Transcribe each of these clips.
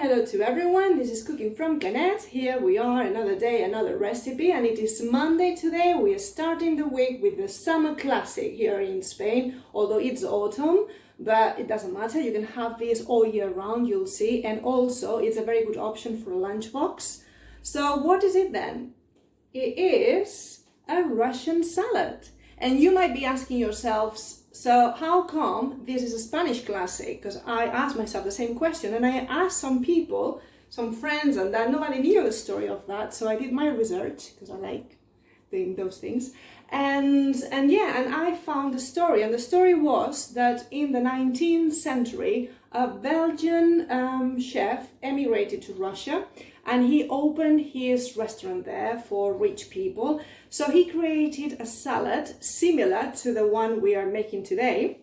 Hello to everyone, this is Cooking from Canet. Here we are, another day, another recipe, and it is Monday today. We are starting the week with the summer classic here in Spain, although it's autumn, but it doesn't matter. You can have this all year round, you'll see, and also it's a very good option for a lunchbox. So what is it then? It is a Russian salad. And you might be asking yourselves, so how come this is a Spanish classic? Because I asked myself the same question, and I asked some people, some friends, and that nobody knew the story of that. So I did my research because I like doing those things, and I found the story. And the story was that in the 19th century, a Belgian chef emigrated to Russia, and he opened his restaurant there for rich people. So he created a salad similar to the one we are making today,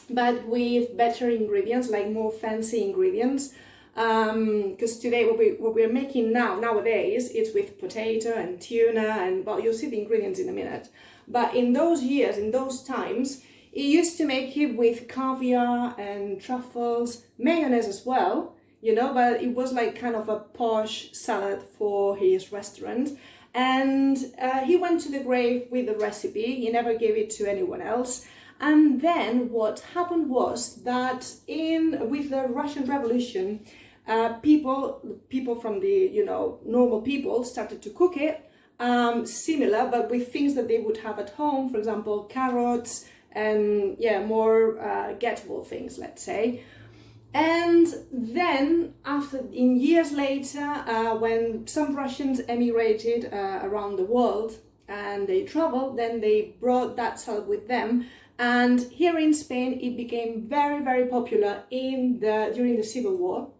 but with better ingredients, like more fancy ingredients. Because today what we're making nowadays is with potato and tuna, and well, you'll see the ingredients in a minute. But in those years, in those times, he used to make it with caviar and truffles, mayonnaise as well, you know, but it was like kind of a posh salad for his restaurant. And he went to the grave with the recipe. He never gave it to anyone else. And then what happened was that with the Russian Revolution, people from the, you know, normal people started to cook it similar, but with things that they would have at home, for example, carrots and more gettable things, let's say. And then years later, when some Russians emigrated around the world and they traveled, then they brought that salad with them. And here in Spain, it became very, very popular during the Civil War.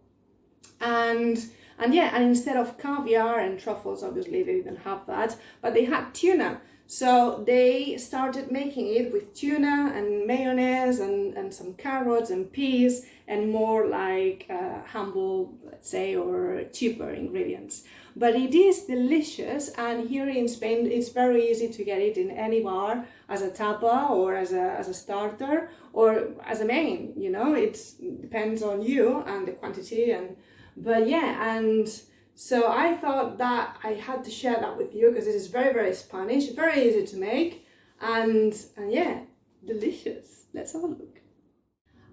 And instead of caviar and truffles, obviously they didn't have that, but they had tuna. So they started making it with tuna and mayonnaise and some carrots and peas and more like humble, let's say, or cheaper ingredients. But it is delicious, and here in Spain it's very easy to get it in any bar as a tapa or as a starter or as a main, you know. It depends on you and the quantity, and so I thought that I had to share that with you because this is very, very Spanish, very easy to make, and delicious. Let's have a look.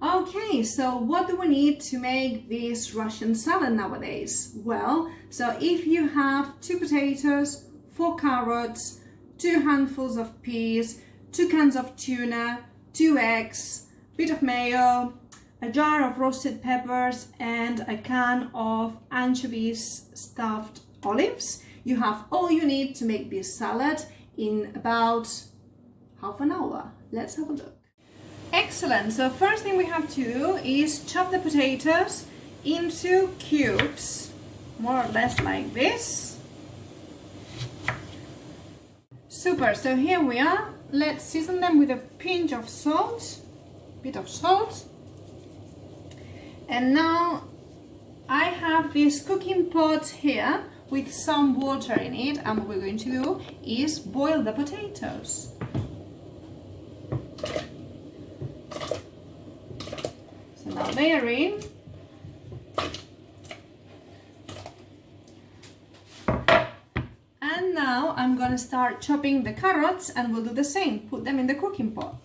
Okay, so what do we need to make this Russian salad nowadays? Well, so if you have 2 potatoes, 4 carrots, 2 handfuls of peas, 2 cans of tuna, 2 eggs, a bit of mayo, a jar of roasted peppers, and a can of anchovies stuffed olives. You have all you need to make this salad in about half an hour. Let's have a look. Excellent. So first thing we have to do is chop the potatoes into cubes, more or less like this. Super. So here we are. Let's season them with a pinch of salt, bit of salt. And now I have this cooking pot here with some water in it, and what we're going to do is boil the potatoes. So now they are in. And now I'm going to start chopping the carrots, and we'll do the same, put them in the cooking pot.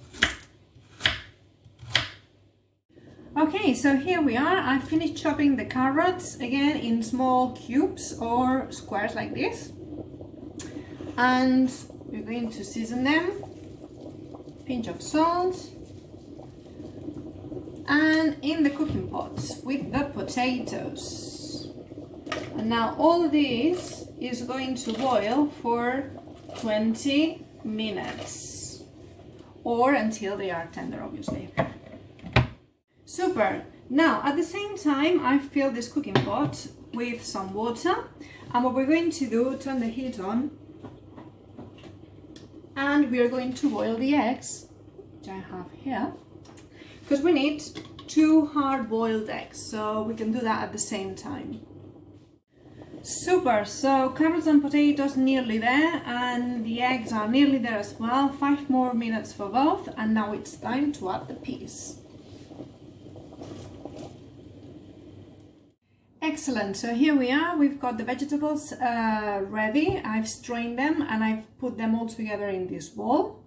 Okay, so here we are. I finished chopping the carrots, again in small cubes or squares like this. And we're going to season them, pinch of salt, and in the cooking pot with the potatoes. And now all this is going to boil for 20 minutes, or until they are tender, obviously. Super. Now at the same time I fill this cooking pot with some water, and what we're going to do, turn the heat on, and we are going to boil the eggs, which I have here, because we need 2 hard-boiled eggs, so we can do that at the same time. Super. So carrots and potatoes nearly there, and the eggs are nearly there as well. 5 more minutes for both, and now it's time to add the peas. Excellent. So here we are. We've got the vegetables ready. I've strained them and I've put them all together in this bowl.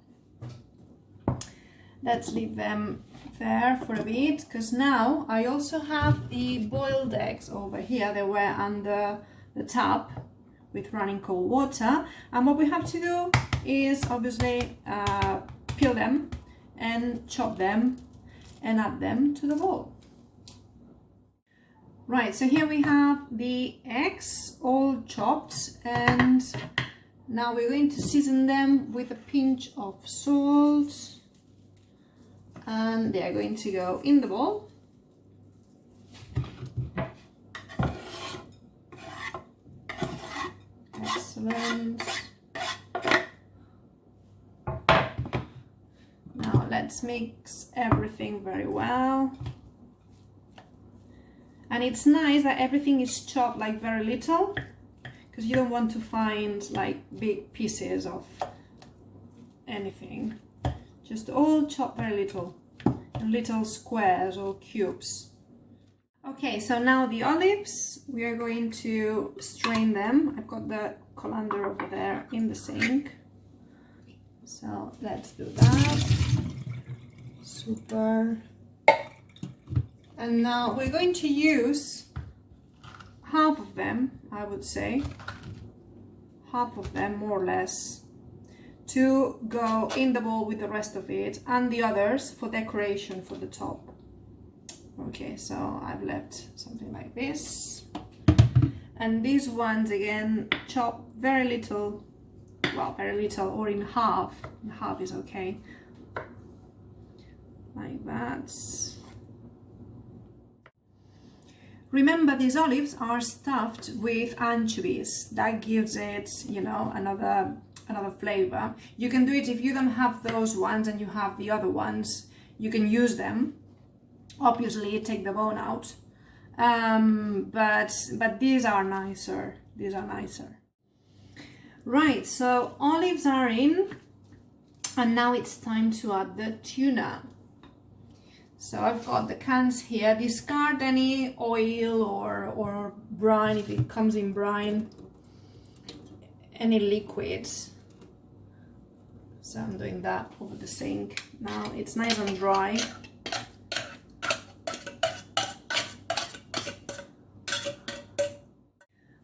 Let's leave them there for a bit, because now I also have the boiled eggs over here. They were under the tap with running cold water, and what we have to do is obviously peel them and chop them and add them to the bowl. Right, so here we have the eggs all chopped, and now we're going to season them with a pinch of salt, and they are going to go in the bowl. Excellent. Now let's mix everything very well. And it's nice that everything is chopped like very little, because you don't want to find like big pieces of anything. Just all chopped very little, in little squares or cubes. Okay, so now the olives, we are going to strain them. I've got the colander over there in the sink. So let's do that. Super. And now we're going to use half of them, I would say, half of them more or less, to go in the bowl with the rest of it, and the others for decoration for the top. Okay, so I've left something like this. And these ones again, chop very little, well, very little, or in half. Half is okay. Like that. Remember, these olives are stuffed with anchovies. That gives it, you know, another flavor. You can do it if you don't have those ones and you have the other ones. You can use them. Obviously, take the bone out. But these are nicer. These are nicer. Right, so olives are in, and now it's time to add the tuna. So I've got the cans here. Discard any oil or brine if it comes in brine, any liquid. So I'm doing that over the sink. Now it's nice and dry.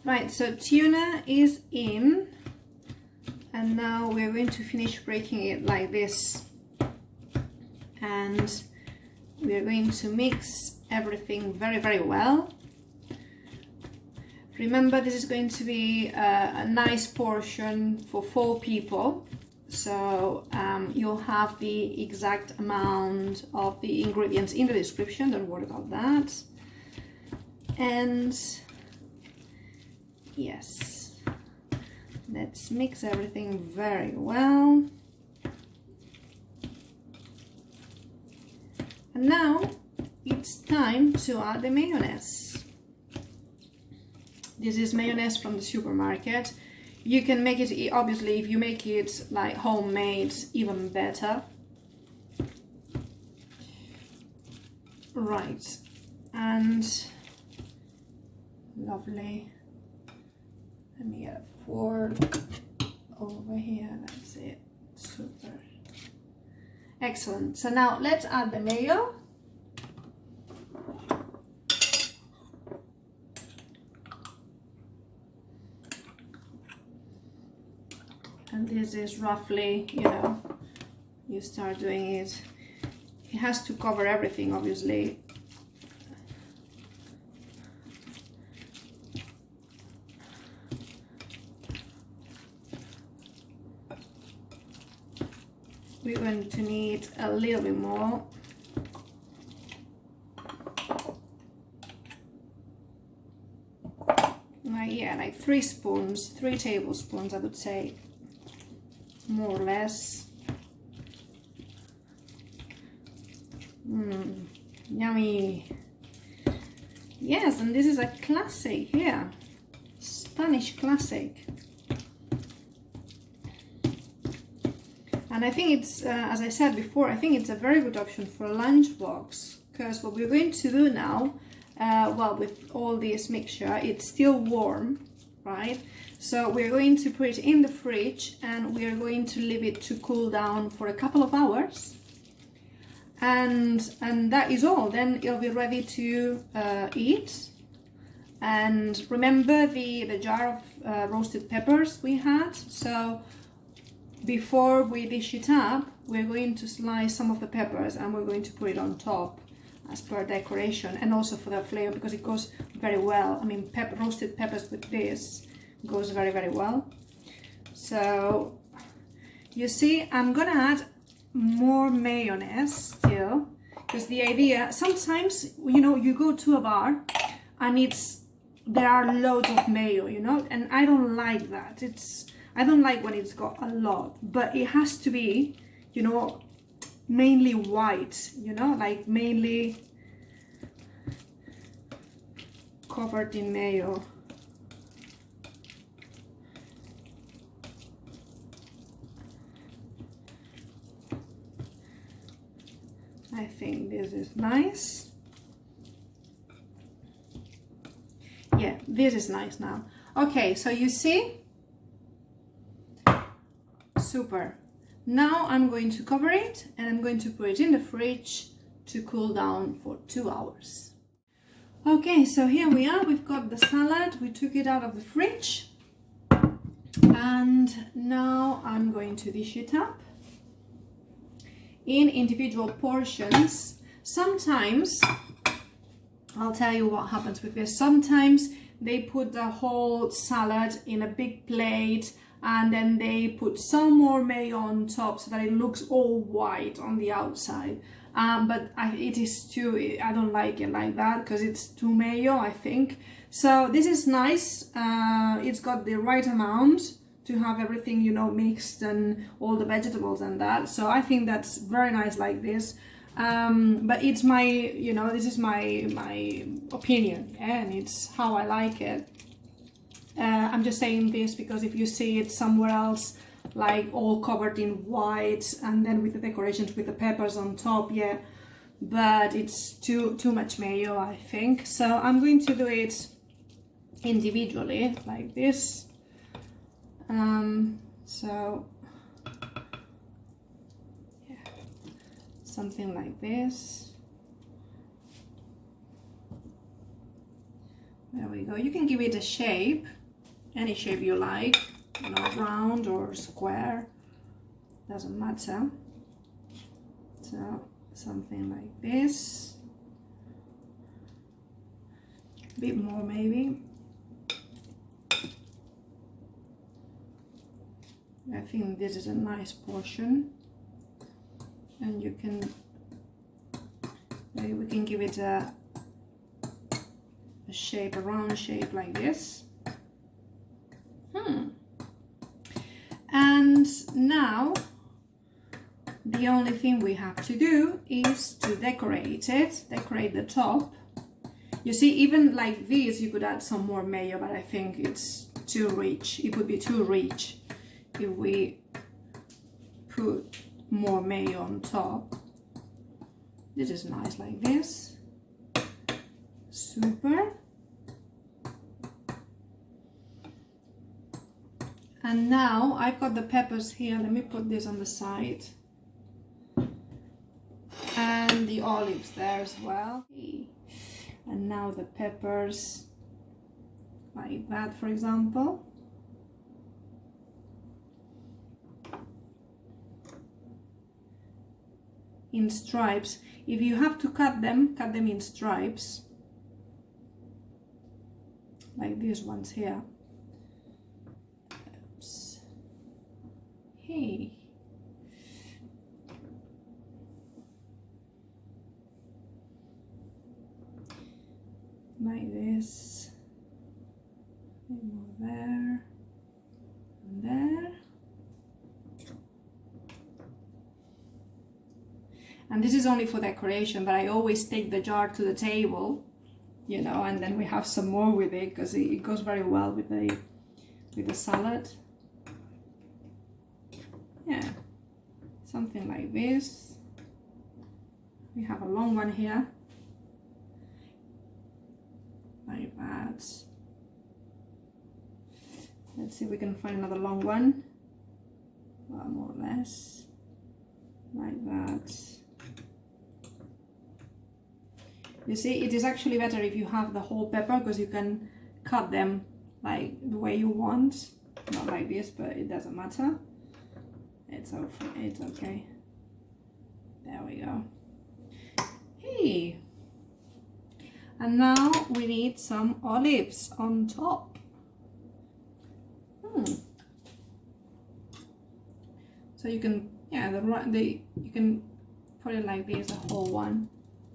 Right, so tuna is in, and now we're going to finish breaking it like this. And we are going to mix everything very, very well. Remember, this is going to be a nice portion for 4 people. So you'll have the exact amount of the ingredients in the description, don't worry about that. And yes, let's mix everything very well. And now it's time to add the mayonnaise. This is mayonnaise from the supermarket. You can make it, obviously, if you make it like homemade, even better. Right, and lovely. Let me get a fork over here, that's it, super. Excellent, so now let's add the mayo. And this is roughly, you know, you start doing it. It has to cover everything, obviously. We're going to need a little bit more. Yeah, like 3 spoons, 3 tablespoons, I would say, more or less. Yummy. Yes, and this is a classic here, Spanish classic. And I think it's, as I said before, I think it's a very good option for a lunchbox, because what we're going to do now, well, with all this mixture, it's still warm, right? So we're going to put it in the fridge and we are going to leave it to cool down for a couple of hours. And that is all. Then it'll be ready to eat. And remember the jar of roasted peppers we had? So before we dish it up, we're going to slice some of the peppers and we're going to put it on top as per decoration, and also for the flavor, because it goes very well. I mean, roasted peppers with this goes very, very well. So you see, I'm gonna add more mayonnaise still, because the idea, sometimes, you know, you go to a bar and there are loads of mayo, you know, and I don't like that. I don't like when it's got a lot, but it has to be, you know, mainly white, you know, like mainly covered in mayo. I think this is nice. Yeah, this is nice now. Okay, so you see, super. Now I'm going to cover it and I'm going to put it in the fridge to cool down for 2 hours. Okay, so here we are. We've got the salad. We took it out of the fridge. And now I'm going to dish it up in individual portions. Sometimes, I'll tell you what happens with this. Sometimes they put the whole salad in a big plate and then they put some more mayo on top so that it looks all white on the outside. But it is too, I don't like it like that because it's too mayo, I think. So this is nice. It's got the right amount to have everything, you know, mixed and all the vegetables and that. So I think that's very nice like this. But it's my, you know, this is my opinion, and it's how I like it. I'm just saying this because if you see it somewhere else, like all covered in white and then with the decorations with the peppers on top, yeah, but it's too much mayo, I think. So I'm going to do it individually like this. So yeah, something like this. There we go. You can give it a shape, any shape you like, you know, round or square, doesn't matter. So something like this, a bit more maybe. I think this is a nice portion, and you can, maybe we can give it a shape, a round shape like this. And now the only thing we have to do is to decorate it, decorate the top. You see, even like this, you could add some more mayo, but I think it's too rich. It would be too rich if we put more mayo on top. This is nice like this. Super. And now I've got the peppers here. Let me put this on the side. And the olives there as well. And now the peppers, like that, for example. In stripes. If you have to cut them in stripes, like these ones here. Oops. Hey. Like this. More there and there. And this is only for decoration, but I always take the jar to the table, you know, and then we have some more with it because it goes very well with the salad. Yeah, something like this. We have a long one here. like that. Let's see if we can find another long one. Well, more or less like that. You see, it is actually better if you have the whole pepper, because you can cut them like the way you want. Not like this, but it doesn't matter. It's okay. There we go. Hey! And now we need some olives on top. So you can, yeah, you can put it like this, the whole one,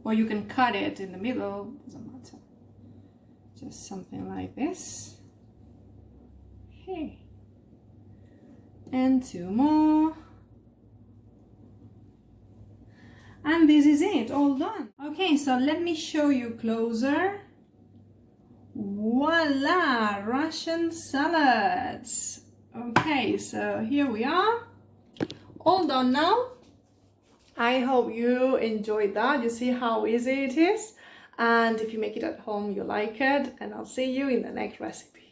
or you can cut it in the middle. Doesn't matter. Just something like this. Hey. And 2 more. And this is it, all done. Okay, so let me show you closer. Voila, Russian salads. Okay, so here we are. All done now. I hope you enjoyed that. You see how easy it is. And if you make it at home, you like it. And I'll see you in the next recipe.